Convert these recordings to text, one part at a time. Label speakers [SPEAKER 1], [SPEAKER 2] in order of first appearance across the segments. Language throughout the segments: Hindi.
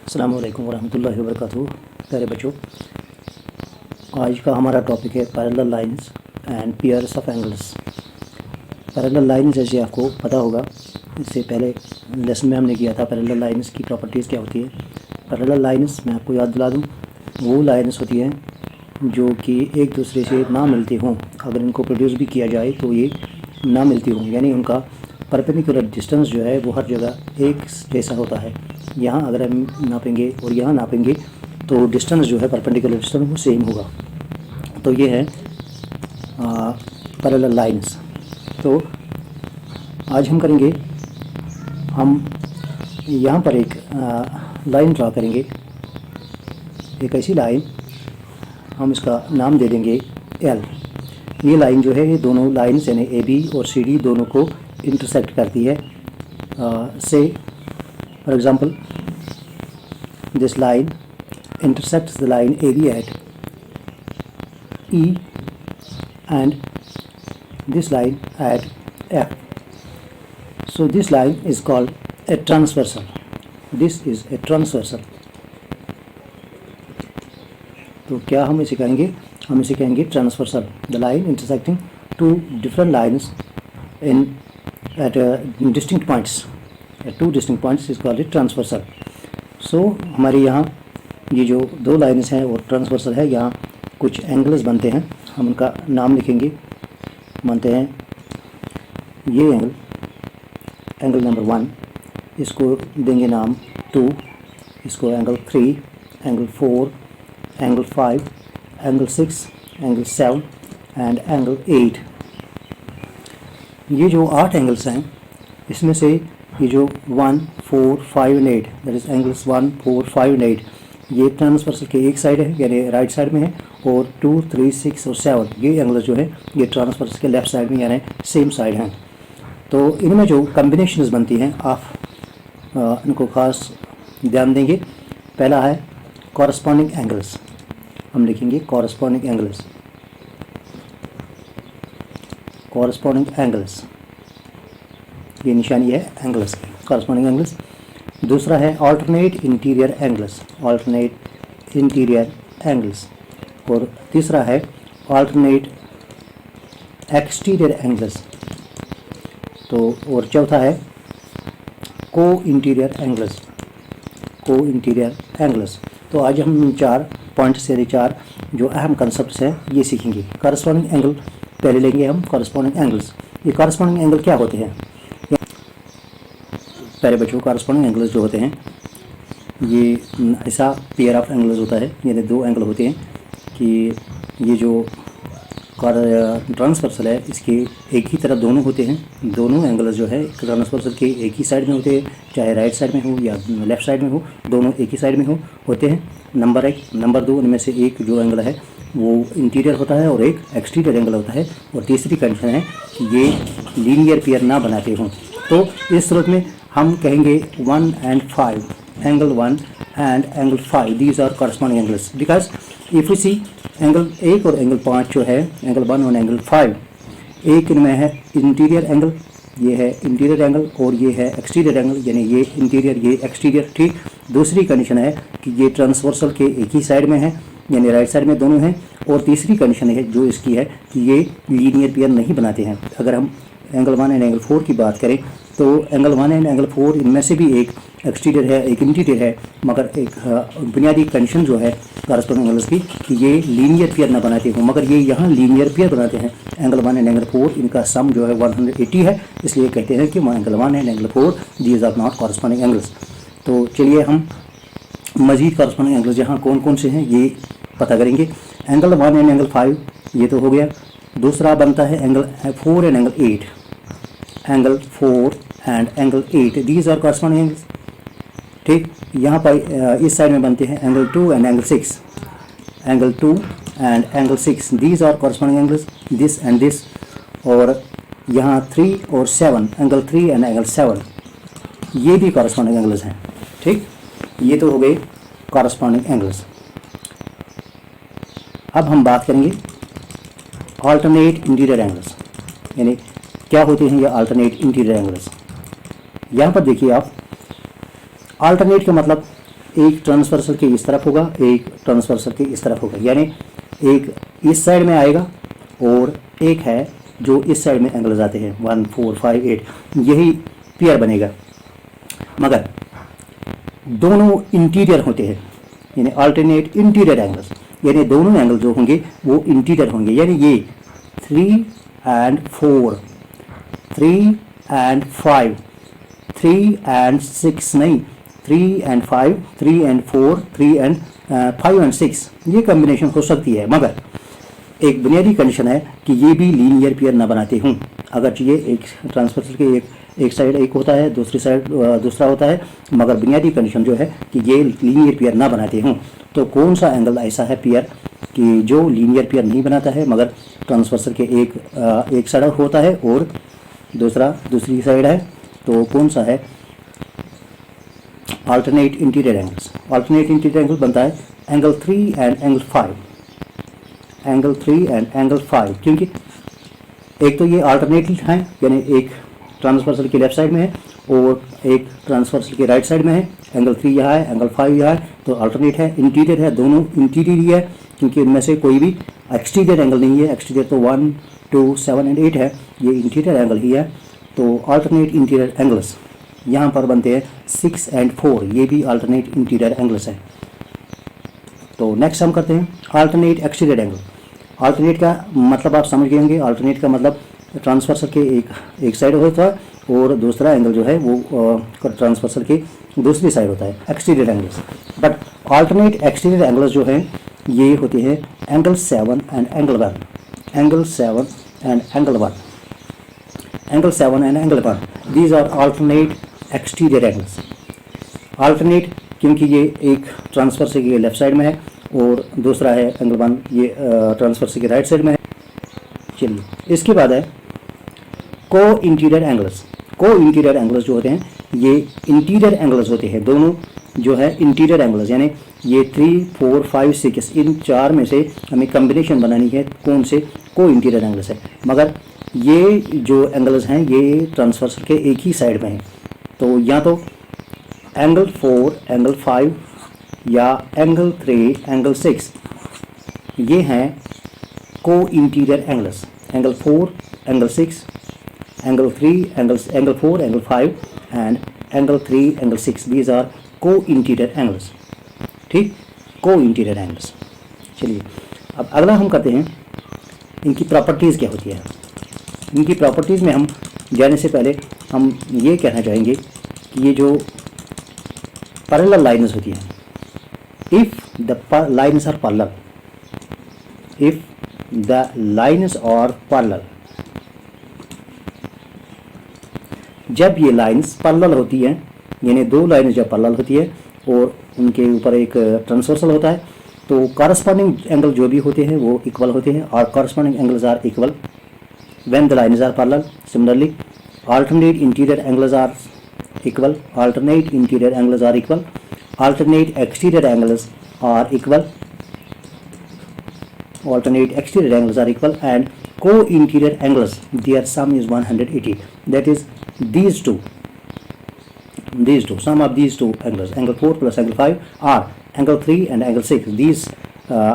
[SPEAKER 1] अस्सलाम वालेकुम वरहमतुल्लाहि वबरकातुहू। प्यारे बच्चों, आज का हमारा टॉपिक है parallel lines and pairs of angles. Parallel lines जैसे आपको पता होगा, इससे पहले लेसन में हमने किया था पैरेलल लाइंस की प्रॉपर्टीज़ क्या होती है। पैरेलल लाइंस मैं आपको याद दिला दूँ, वो लाइंस होती हैं जो कि एक दूसरे से ना मिलती हों। अगर इनको प्रोड्यूस भी किया जाए तो ये ना मिलती हों, यानी उनका परपेंडिकुलर डिस्टेंस जो है वो हर जगह एक जैसा होता है। यहाँ अगर हम नापेंगे और यहाँ नापेंगे तो डिस्टेंस जो है परपेंडिकुलर डिस्टेंस वो सेम होगा। तो ये है पैरेलल लाइंस। तो आज हम करेंगे, हम यहाँ पर एक लाइन ड्रा करेंगे, एक ऐसी लाइन, हम इसका नाम दे देंगे एल। ये लाइन जो है ये दोनों लाइन्स यानी ए बी और सी डी दोनों को इंटरसेक्ट करती है। से for example this line intersects the line AB at E and this line at F. So this line is called a transversal. This is a transversal. तो क्या हम इसे कहेंगे? हम इसे कहेंगे transversal. The line intersecting two different lines in at distinct points, at two distinct points is called it transversal. सो हमारे यहाँ ये जो दो लाइन्स हैं और ट्रांसवर्सल है, यहाँ कुछ एंगल्स बनते हैं, हम उनका नाम लिखेंगे। बनते हैं ये एंगल, एंगल नंबर 1, इसको देंगे नाम 2, इसको angle 3, angle 4, angle 5, angle 6, angle 7 and angle 8। ये जो 8 एंगल्स हैं, इसमें से ये जो 1, 4, 5 and 8, that is angles 1, 4, 5 and 8, ये ट्रांसवर्सल के एक साइड है यानी राइट साइड में है, और 2, 3, 6 और 7 ये एंगल्स जो है ये ट्रांसवर्सल के लेफ्ट साइड में यानी सेम साइड हैं। तो इनमें जो कम्बिनेशंस बनती हैं आप इनको खास ध्यान देंगे। पहला है कॉरस्पॉन्डिंग एंगल्स, हम लिखेंगे कॉरस्पॉन्डिंग एंगल्स, कॉरस्पॉन्डिंग एंगल्स, ये निशानी है एंगल्स की, कॉरस्पॉन्डिंग एंगल्स। दूसरा है alternate interior angles, alternate interior angles. और तीसरा है ऑल्टरनेट एक्सटीरियर एंगल्स। तो और चौथा है को इंटीरियर एंगल्स, को इंटीरियर एंगल्स। तो आज हम इन 4 पॉइंट्स यानी 4 जो अहम कंसेप्ट्स हैं ये सीखेंगे। कॉरस्पॉन्डिंग एंगल पहले लेंगे हम, कॉरस्पॉन्डिंग एंगल्स। ये कॉरस्पॉन्डिंग एंगल क्या होते हैं? प्यारे बच्चों, कॉरस्पॉन्डिंग एंगल्स जो होते हैं ये ऐसा पेयर ऑफ एंगल्स होता है, यानी 2 एंगल होते हैं कि ये जो ट्रांसवर्सल है इसके एक ही तरफ दोनों होते हैं। दोनों एंगल्स जो है ट्रांसवर्सल के एक ही साइड में होते हैं, चाहे राइट साइड में हो या लेफ़्ट साइड में हो, दोनों एक ही साइड में होते हैं। नंबर 1, नंबर 2, उनमें से एक जो एंगल है वो इंटीरियर होता है और एक एक्सटीरियर एंगल होता है। और तीसरी कंडीशन है कि ये लीनियर पेयर ना बनाते हों। तो इस सूरत में हम कहेंगे 1 and 5, angle 1 and angle 5, these are corresponding angles. Because if you see angle 1 और एंगल 5 जो है, एंगल 1 और एंगल 5, एक इनमें है इंटीरियर एंगल, ये है इंटीरियर एंगल, और ये है एक्सटीरियर एंगल, यानी ये इंटीरियर ये एक्सटीरियर। ठीक, दूसरी कंडीशन है कि ये ट्रांसवर्सल के एक ही साइड में है यानी राइट साइड में दोनों हैं। और तीसरी कंडीशन है जो इसकी है कि ये लीनियर पेयर नहीं बनाते हैं। अगर हम एंगल 1 एंड एंगल 4 की बात करें तो एंगल 1 एंड एंगल 4 इनमें से भी एक एक्सटीरियर है एक इंटीरियर है, मगर एक बुनियादी कंडीशन जो है कॉरस्पॉन्डिंग एंगल्स की कि ये लीनियर पेयर ना बनाते हो, मगर ये यहाँ लीनियर पेयर बनाते हैं। एंगल 1 एंड एंगल 4 इनका सम जो है 180 है, इसलिए कहते हैं कि angle 1 and angle 4 these are not corresponding angles. तो चलिए हम मजीद कॉरस्पॉन्डिंग एंगल्स यहाँ कौन कौन से हैं ये पता करेंगे। एंगल 1 एंड एंगल 5 ये तो हो गया। दूसरा बनता है angle 4 and angle 8, angle 4 and angle 8, these are corresponding angles. ठीक, यहाँ पर इस साइड में बनते हैं angle 2 and angle 6, angle 2 and angle 6, these are corresponding angles, this and this. और यहाँ 3 और 7, एंगल 3 एंड एंगल 7, ये भी कॉरस्पॉन्डिंग एंगल्स हैं। ठीक, ये तो हो गए कॉरस्पॉन्डिंग एंगल्स। अब हम बात करेंगे ऑल्टरनेट इंटीरियर एंगल्स, यानी क्या होते हैं ये अल्टरनेट इंटीरियर एंगल्स। यहाँ पर देखिए आप, अल्टरनेट का मतलब एक ट्रांसवर्सल के इस तरफ होगा, एक ट्रांसवर्सल के इस तरफ होगा, यानी एक इस साइड में आएगा और एक है जो इस साइड में एंगल्स आते हैं 1 4 5 8, यही पेयर बनेगा। मगर दोनों इंटीरियर होते हैं, यानी अल्टरनेट इंटीरियर एंगल्स, यानी दोनों एंगल जो होंगे वो इंटीरियर होंगे, यानी ये 3 and 4, 3 and 5, 3 and 6 नहीं, 3 and 5, 3 and 4, 3 and 5 and 6, ये कॉम्बिनेशन हो सकती है। मगर एक बुनियादी कंडीशन है कि ये भी लीनियर पेयर ना बनाते हूँ। अगर ये एक ट्रांसवर्सल के एक साइड एक होता है, दूसरी साइड दूसरा होता है, मगर बुनियादी कंडीशन जो है कि ये लीनियर पेयर ना बनाते हूँ। तो कौन सा एंगल ऐसा है पेयर कि जो लीनियर पेयर नहीं बनाता है मगर ट्रांसवर्सल के एक साइड होता है और दूसरी साइड है, तो कौन सा है? Alternate interior angles. Alternate interior angle बनता है angle 3 and angle 5, angle 3 and angle 5, क्योंकि एक तो ये अल्टरनेट है, यानी एक ट्रांसवर्सल के लेफ्ट साइड में है और एक ट्रांसवर्सल के राइट साइड में है। एंगल 3 यहाँ है, एंगल 5 यहाँ है, तो अल्टरनेट है, इंटीरियर है, दोनों इंटीरियर ही है, क्योंकि इनमें से कोई भी एक्सटीरियर एंगल नहीं है। एक्सटीरियर तो 1 2 7 एंड 8 है, ये इंटीरियर एंगल ही है। तो अल्टरनेट इंटीरियर एंगल्स यहाँ पर बनते हैं 6 एंड 4, ये भी अल्टरनेट इंटीरियर एंगल्स हैं। तो नेक्स्ट हम करते हैं अल्टरनेट एक्सटीरियर एंगल। अल्टरनेट का मतलब आप समझ गए होंगे, अल्टरनेट का मतलब ट्रांसवर्सल के एक साइड होता है और दूसरा एंगल जो है वो ट्रांसवर्सल के दूसरी साइड होता है, exterior angles. But alternate exterior angles जो हैं ये होते हैं angle 7 and angle 1, angle 7 and angle 1, angle 7 and angle 1, these are alternate exterior angles. Alternate क्योंकि ये एक ट्रांसवर्सल के लेफ्ट साइड में है और दूसरा है एंगल 1 ये ट्रांसवर्सल के राइट साइड में है। चलिए इसके बाद है को इंटीरियर एंगल्स। को इंटीरियर एंगल्स जो होते हैं ये इंटीरियर एंगल्स होते हैं, दोनों जो है इंटीरियर एंगल्स, यानी ये 3 4 5 6 इन चार में से हमें कॉम्बिनेशन बनानी है कौन से को इंटीरियर एंगल्स है। मगर ये जो एंगल्स हैं ये ट्रांसवर्सल के एक ही साइड में हैं, तो या तो एंगल 4 एंगल 5 या एंगल 3 एंगल 6, ये हैं co interior angles. Angle 4 angle 6, angle 3 angle 4 angle 5 and angle 3 angle 6, these are co interior angles. ठीक, को इंटीरियर एंगल्स। चलिए अब अगला हम करते हैं इनकी प्रॉपर्टीज़ क्या होती है। इनकी प्रॉपर्टीज़ में हम जाने से पहले हम ये कहना चाहेंगे कि ये जो पैरेलल लाइन्स होती हैं, if the lines are parallel, if the lines are parallel, जब ये लाइन्स पैरेलल होती हैं, यानी दो लाइन्स जब पैरेलल होती है और उनके ऊपर एक ट्रांसवर्सल होता है, तो कॉरस्पॉन्डिंग एंगल जो भी होते हैं वो इक्वल होते हैं और corresponding angles are equal when the lines are parallel. Similarly alternate interior angles are equal, alternate interior angles are equal, alternate exterior angles are equal, alternate exterior angles are equal, and co-interior angles their sum is 180. That is these two sum of these two angles, angle 4 plus angle 5 are angle 3 and angle 6. These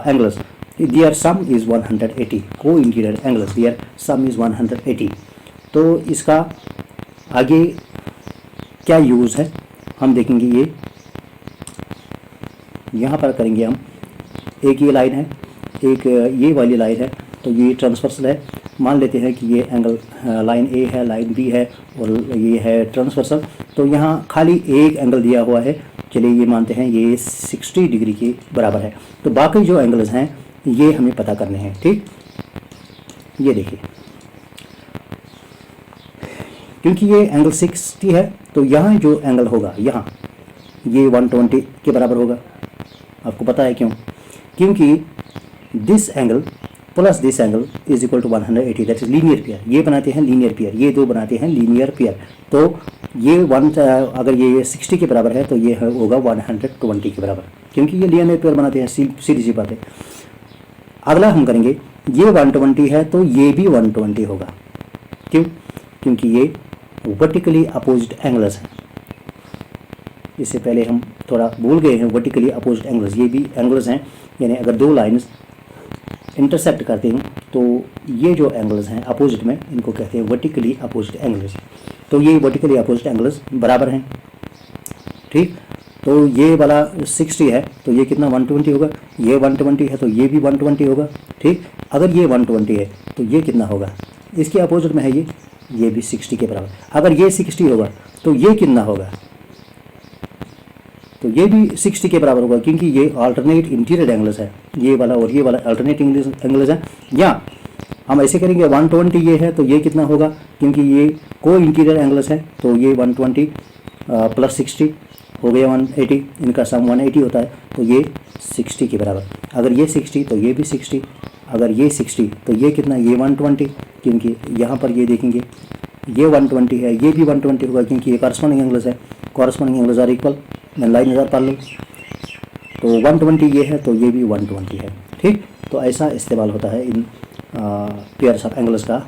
[SPEAKER 1] angles their sum is 180. Co-interior angles their sum is 180. तो इसका आगे क्या यूज़ है हम देखेंगे। ये यहाँ पर करेंगे हम, एक ये लाइन है, एक ये वाली लाइन है, तो ये ट्रांसवर्सल है। मान लेते हैं कि ये एंगल लाइन ए है, लाइन बी है और ये है ट्रांसवर्सल। तो यहाँ खाली एक एंगल दिया हुआ है, चलिए ये मानते हैं ये 60 डिग्री के बराबर है। तो बाकी जो एंगल्स हैं ये हमें पता करने हैं। ठीक, ये देखिए, क्योंकि ये एंगल 60 है तो यहाँ जो एंगल होगा यहाँ ये 120 के बराबर होगा। आपको पता है क्यों? क्योंकि this angle plus this angle is equal to 180, that is linear pair. ये बनाते हैं लीनियर पेयर, ये दो बनाते हैं लीनियर पेयर। तो ये अगर ये 60 के बराबर है तो ये होगा 120 के बराबर, क्योंकि ये लीनियर पेयर बनाते हैं। सीधी सी बात है। अगला हम करेंगे, ये 120 है तो ये भी 120 होगा। क्यों? क्योंकि ये वर्टिकली अपोजिट एंगल्स हैं। इससे पहले हम थोड़ा भूल गए हैं, वर्टिकली अपोजिट एंगल्स, ये भी एंगल्स हैं, यानी अगर दो लाइन्स इंटरसेक्ट करते हैं तो ये जो एंगल्स हैं अपोजिट में, इनको कहते हैं वर्टिकली अपोजिट एंगल्स। तो ये वर्टिकली अपोजिट एंगल्स बराबर हैं, ठीक। तो ये वाला 60 है तो ये कितना 120 होगा, ये 120 है तो ये भी 120 होगा, ठीक। अगर ये 120 है तो ये कितना होगा, इसके अपोजिट में है ये भी 60 के बराबर। अगर ये 60 होगा तो ये कितना होगा, तो ये भी 60 के बराबर होगा, क्योंकि ये अल्टरनेट इंटीरियर एंगल्स है, ये वाला और ये वाला अल्टरनेट एंगल्स है। या हम ऐसे करेंगे 120 ये है तो ये कितना होगा, क्योंकि ये को इंटीरियर एंगल्स है तो ये 120 प्लस 60 हो गया 180, इनका सम 180 होता है, तो ये 60 के बराबर। अगर ये 60 तो ये भी 60, अगर ये 60 तो ये कितना, ये 120, क्योंकि यहाँ पर ये देखेंगे ये 120 है, ये भी 120 होगा, क्योंकि ये कॉरस्पॉन्डिंग एंगल्स है, कॉरस्पॉन्डिंग एंगल्स आर इक्वल। मैं लाइन नज़र पा लूँ तो 120 ये है तो ये भी 120 है, ठीक। तो ऐसा इस्तेमाल होता है इन पेयर्स ऑफ एंगल्स का।